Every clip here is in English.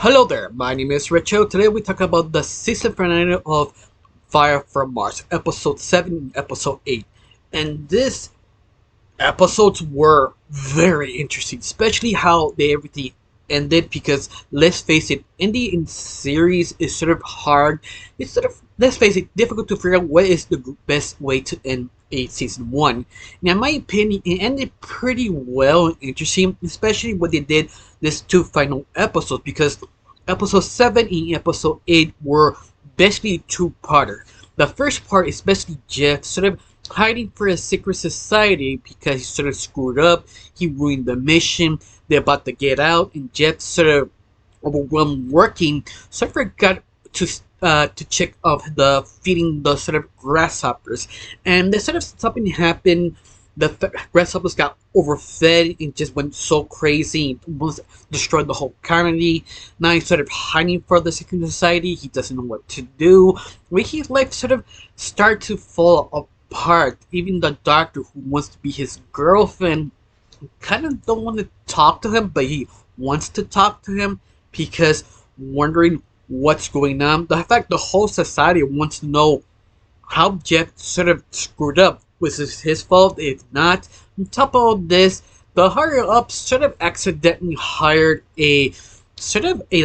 Hello there, my name is Richo. Today we talk about the season finale of Fire from Mars, episode 7 and episode 8. And these episodes were very interesting, especially how they everything ended because let's face it, ending in series is sort of hard. It's sort of, let's face it, difficult to figure out what is the best way to end a season 1. Now, in my opinion, it ended pretty well and interesting, especially what they did these two final episodes because episode 7 and episode 8 were basically two-parter. The first part is basically Jeff sort of hiding for a secret society because he sort of screwed up. He ruined the mission. They're about to get out, and Jeff sort of overwhelmed working, so I forgot to check off the feeding the sort of grasshoppers, and the sort of something happened. The grasshoppers got overfed and just went so crazy and almost destroyed the whole colony. Now he's sort of hiding for the secret society. He doesn't know what to do. When his life sort of start to fall apart, even the doctor who wants to be his girlfriend kind of don't want to talk to him, but he wants to talk to him because wondering what's going on. The fact the whole society wants to know how Jeff sort of screwed up. Was this his fault? If not, on top of all this, the higher ups sort of accidentally hired a specialist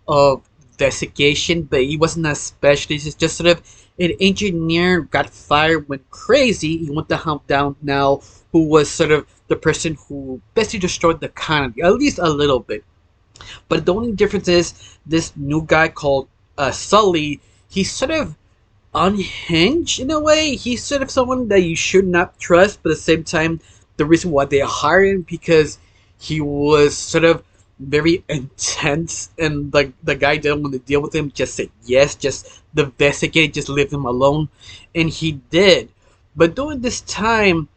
of investigation, but he wasn't a specialist. It's just sort of an engineer got fired, went crazy. He went to hunt down now, who was sort of the person who basically destroyed the economy, at least a little bit. But the only difference is this new guy called Sully. He's sort of unhinged in a way. He's sort of someone that you should not trust, but at the same time, the reason why they hired him because he was sort of very intense, and the guy didn't want to deal with him. Just said yes, just investigate, just leave him alone, and he did. But during this time,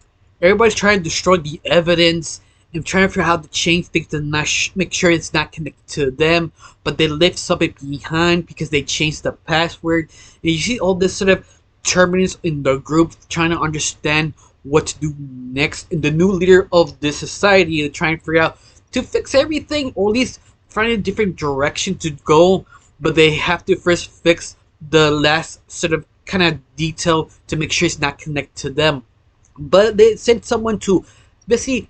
everybody's trying to destroy the evidence and trying to figure out how to change things to not make sure it's not connected to them, but they left something behind because they changed the password. And you see all this sort of turbulence in the group trying to understand what to do next. And the new leader of this society is trying to figure out to fix everything, or at least find a different direction to go. But they have to first fix the last sort of kind of detail to make sure it's not connected to them. But they sent someone to basically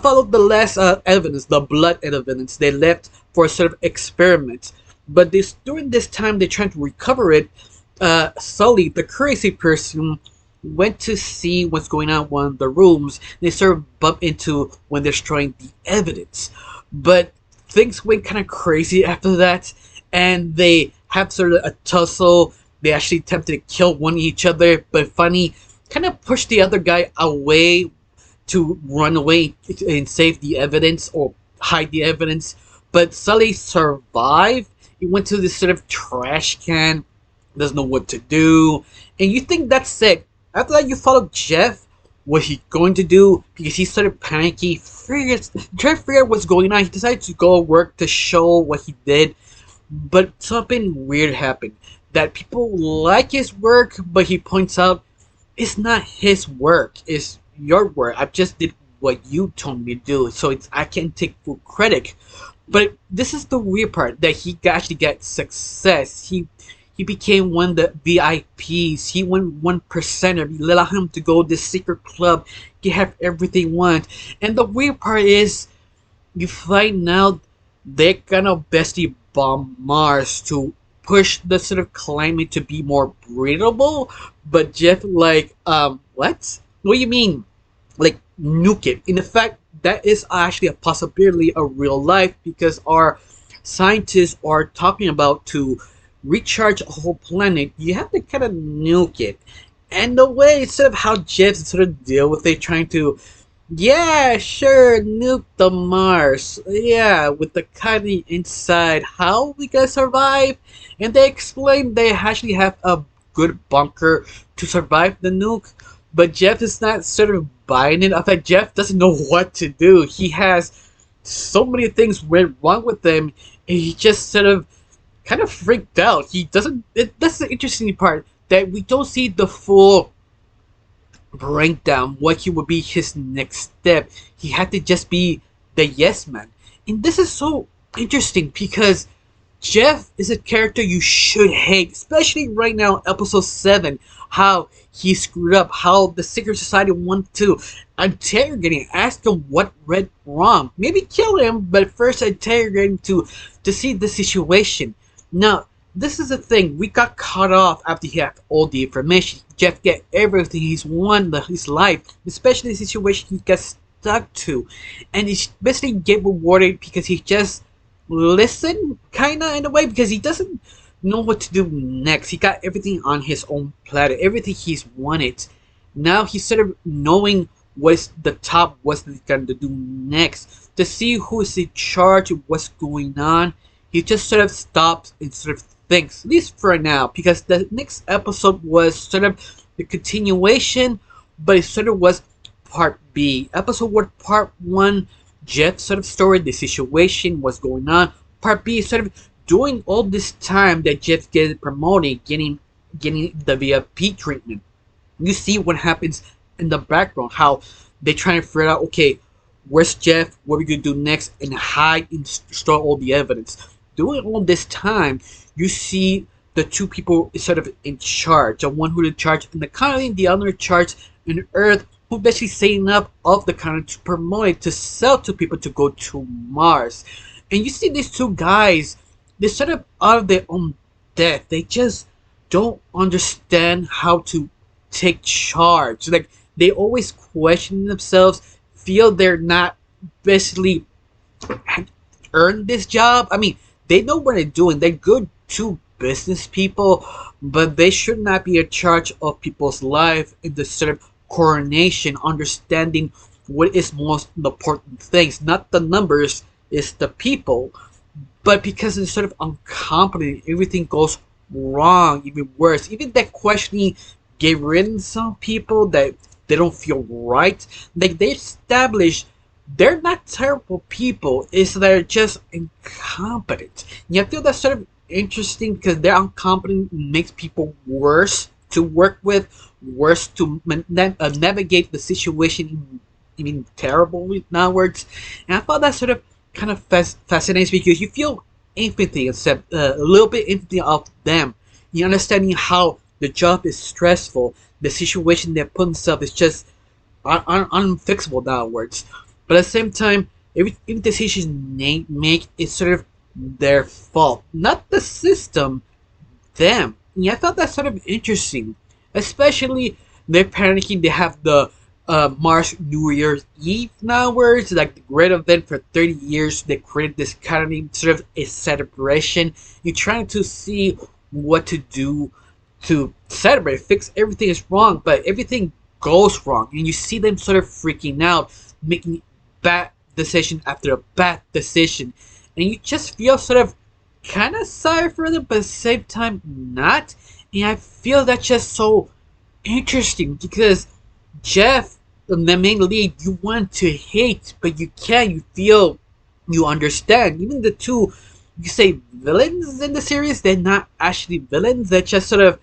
followed the last evidence, the blood evidence they left for a sort of experiment. But during this time, they're trying to recover it. Sully, the crazy person, went to see what's going on in one of the rooms. They sort of bump into when they're destroying the evidence. But things went kind of crazy after that, and they have sort of a tussle. They actually attempted to kill one each other, but finally kind of pushed the other guy away to run away and save the evidence or hide the evidence. But Sully survived. He went to this sort of trash can, doesn't know what to do. And you think that's it. After that, you follow Jeff. What he going to do? Because he's sort of panicky. Trying to figure out what's going on. He decided to go work to show what he did. But something weird happened. That people like his work, but he points out it's not his work. It's your work. I just did what you told me to do, so I can't take full credit. But this is the weird part that he actually got success. He became one of the VIPs. He won 1%er. We allowed him to go to this secret club. He have everything he want. And the weird part is, you find out they're gonna basically bomb Mars to push the sort of climate to be more breathable. But Jeff what? What do you mean? Like, nuke it. In fact, that is actually a possibility of real life because our scientists are talking about to recharge a whole planet, you have to kind of nuke it. And the way, sort of how Jeff sort of deal with it, trying to, yeah, sure, nuke the Mars. Yeah, with the colony inside. How we gonna survive? And they explain they actually have a good bunker to survive the nuke. But Jeff is not sort of buying it. In fact, Jeff doesn't know what to do. He has so many things went wrong with him, and he just sort of kind of freaked out. He doesn't. That's the interesting part, that we don't see the full breakdown. What he would be his next step. He had to just be the yes man, and this is so interesting because Jeff is a character you should hate, especially right now, episode 7. How he screwed up, how the Secret Society wanted to interrogate him, ask him what went wrong. Maybe kill him, but first interrogate him to see the situation. Now, this is the thing. We got caught off after he had all the information. Jeff get everything he's won his life, especially the situation he got stuck to. And he basically get rewarded because he just listen kinda in a way because he doesn't know what to do next. He got everything on his own platter, everything he's wanted. Now he's sort of knowing what's the top, what's he gonna do next. To see who's in charge of what's going on, he just sort of stops and sort of thinks, at least for now, because the next episode was sort of the continuation, but it sort of was part B. Episode 1, part 1, Jeff's sort of story, the situation, what's going on. Part B is sort of during all this time that Jeff getting promoted, getting the VIP treatment. You see what happens in the background, how they try to figure out, okay, where's Jeff? What are we gonna do next? And hide and store all the evidence. During all this time, you see the two people sort of in charge. The one who's in charge in the colony, the other in charge in Earth, who basically setting up of the colony to promote it, to sell to people to go to Mars. And you see these two guys, they're sort of out of their own depth. They just don't understand how to take charge. Like, they always question themselves, feel they're not basically earned this job. I mean, they know what they're doing. They're good two business people, but they should not be in charge of people's life in the sort of coordination, understanding what is most important things. Not the numbers, it's the people. But because it's sort of incompetent, everything goes wrong, even worse. Even that questioning gave rid of some people that they don't feel right. Like, they established they're not terrible people, it's they're just incompetent. And I feel that's sort of interesting because they're incompetent makes people worse to work with, worse to navigate the situation, even terrible in other words. And I thought that sort of kind of fascinating because you feel empathy, except a little bit empathy of them. You understanding how the job is stressful, the situation they put themselves is just unfixable in other words. But at the same time, every decision they make is sort of their fault, not the system, them. Yeah, I thought that sort of interesting, especially they're panicking. They have the Mars New Year's Eve now, where it's like the great event for 30 years. They created this kind of sort of a celebration. You're trying to see what to do to celebrate, fix everything is wrong, but everything goes wrong, and you see them sort of freaking out, making bad decision after a bad decision, and you just feel sort of kind of sorry for them, but at the same time not. And I feel that's just so interesting because Jeff, the main lead, you want to hate, but you can't. You feel, you understand. Even the two, you say villains in the series, they're not actually villains. They're just sort of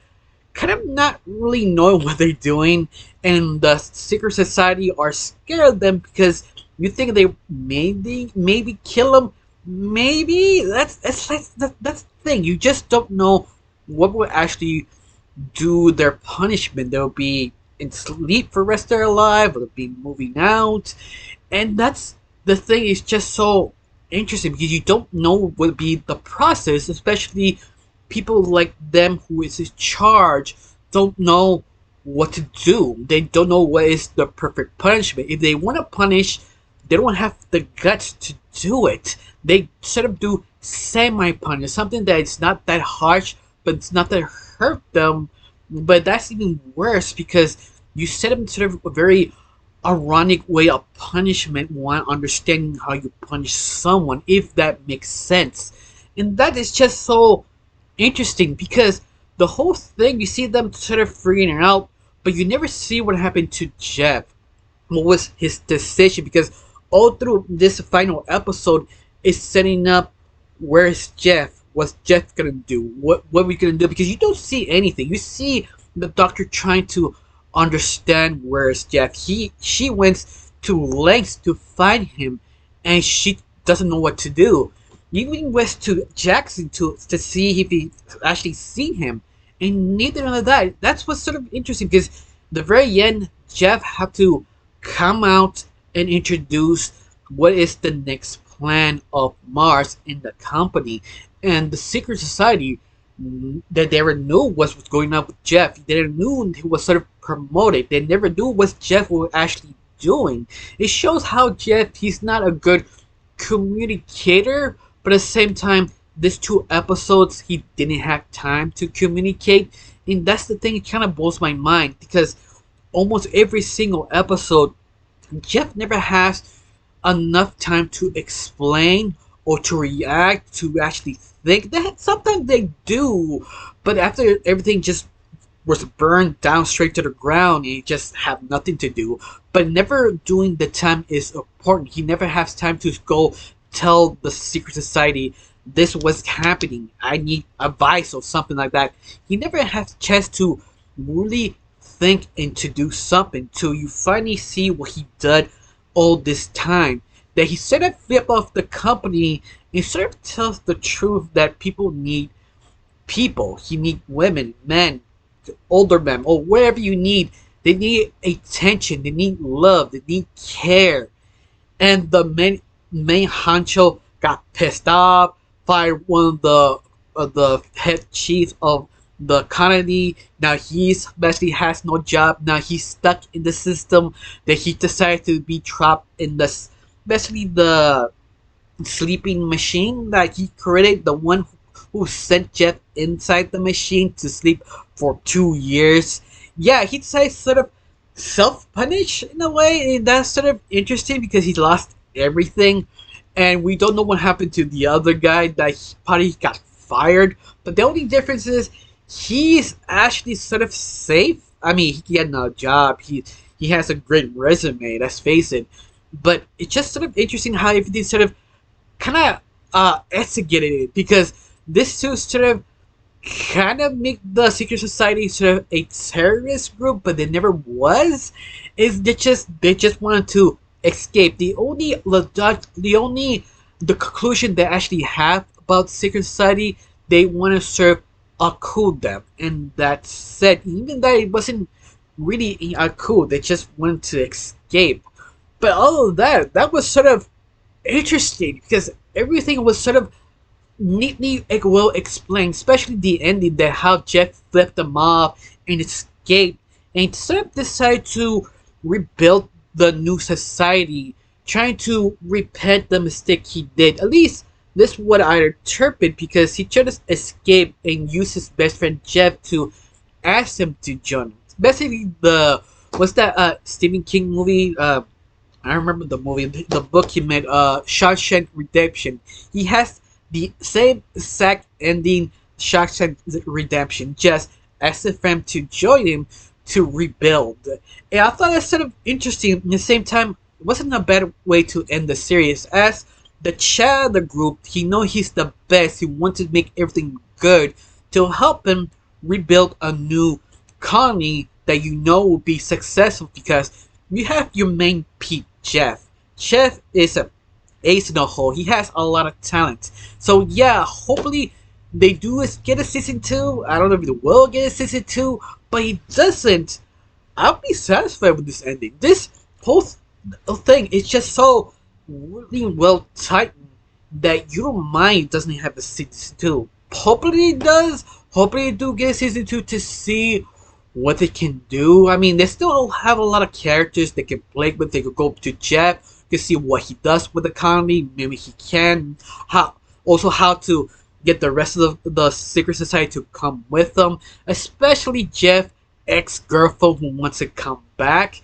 kind of not really knowing what they're doing, and the secret society are scared of them because you think they maybe kill them. Maybe that's the thing. You just don't know what will actually do their punishment. They'll be in sleep for the rest of their life, or they'll be moving out, and that's the thing. Is just so interesting because you don't know what will be the process, especially people like them who is in charge don't know what to do. They don't know what is the perfect punishment. If they want to punish, they don't have the guts to do it. They sort of do semi-punish, something that is not that harsh, but it's not that hurt them. But that's even worse because you set them sort of a very ironic way of punishment, one understanding how you punish someone, if that makes sense. And that is just so interesting because the whole thing, you see them sort of freaking out, but you never see what happened to Jeff. What was his decision? Because all through this final episode is setting up where's Jeff? What's Jeff gonna do? What are we gonna do? Because you don't see anything. You see the doctor trying to understand where's Jeff. She went to lengths to find him, and she doesn't know what to do. Even went to Jackson to see if he actually seen him, and neither of that. That's what's sort of interesting because the very end, Jeff had to come out and introduce what is the next plan of Mars in the company, and the secret society that they never knew what's going on with Jeff. They never knew he was sort of promoted. They never knew what Jeff was actually doing. It shows how Jeff he's not a good communicator, but at the same time, these 2 episodes he didn't have time to communicate, and that's the thing. It kind of blows my mind because almost every single episode, Jeff never has enough time to explain or to react to actually think. That sometimes they do, but after everything just was burned down straight to the ground, and you just have nothing to do. But never doing the time is important. He never has time to go tell the secret society this was happening. I need advice or something like that. He never has a chance to really think and to do something till you finally see what he did all this time. That he sort of flip off the company and sort of tells the truth that people need people. He need women, men, older men, or whatever you need. They need attention. They need love. They need care. And the main honcho got pissed off, fired one of the head chiefs of the colony. Now he's basically has no job. Now he's stuck in the system that he decided to be trapped in this basically the sleeping machine that he created, the one who sent Jeff inside the machine to sleep for 2 years. Yeah, he decided to sort of self-punish in a way, and that's sort of interesting because he lost everything, and we don't know what happened to the other guy that he probably got fired. But the only difference is he's actually sort of safe. I mean, he had no job. He has a great resume. Let's face it. But it's just sort of interesting how everything sort of kind of instigated it because this two sort of kind of make the secret society sort of a terrorist group, but they never was. Is they just wanted to escape. The conclusion they actually have about secret society, they want to serve a coup them, and that said, even that it wasn't really a coup, they just wanted to escape. But all of that, that was sort of interesting because everything was sort of neatly well explained, especially the ending that how Jeff flipped them off and escaped and sort of decided to rebuild the new society, trying to repent the mistake he did. At least this is what I interpret because he tried to escape and use his best friend Jeff to ask him to join him. Basically, what's that Stephen King movie? I remember the movie, the book he made, Shawshank Redemption. He has the same exact ending, Shawshank Redemption, just asked a friend to join him to rebuild. And I thought that's sort of interesting. At the same time, it wasn't a bad way to end the series. As the chair of the group, he know he's the best. He wants to make everything good to help him rebuild a new colony that you know will be successful because you have your main peak, Jeff. Jeff is a ace in the hole. He has a lot of talent. So yeah, hopefully they do get a season 2. I don't know if they will get a season 2, but he doesn't. I'll be satisfied with this ending. This whole thing is just so really well tightened that you don't mind it doesn't have a season 2. Hopefully it does. Hopefully they do get a season 2 to see what they can do. I mean, they still have a lot of characters they can play with. They could go to Jeff, you can see what he does with the economy. Maybe he can. How to get the rest of the secret society to come with them, especially Jeff ex-girlfriend who wants to come back.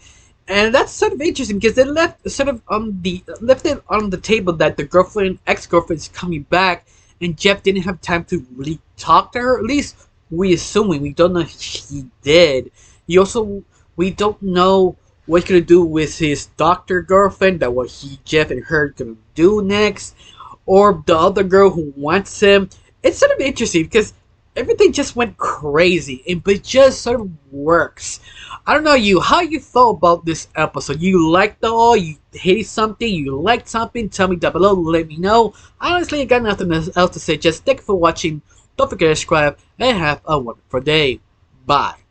And that's sort of interesting because they left it on the table that the ex-girlfriend is coming back, and Jeff didn't have time to really talk to her. At least we assuming, we don't know if he did. We don't know what he's gonna do with his doctor girlfriend, that what Jeff and her gonna do next, or the other girl who wants him. It's sort of interesting because everything just went crazy, and but just sort of works. I don't know you, how you felt about this episode. You liked it all? You hated something? You liked something? Tell me down below. Let me know. Honestly, I got nothing else to say. Just thank you for watching. Don't forget to subscribe and have a wonderful day. Bye.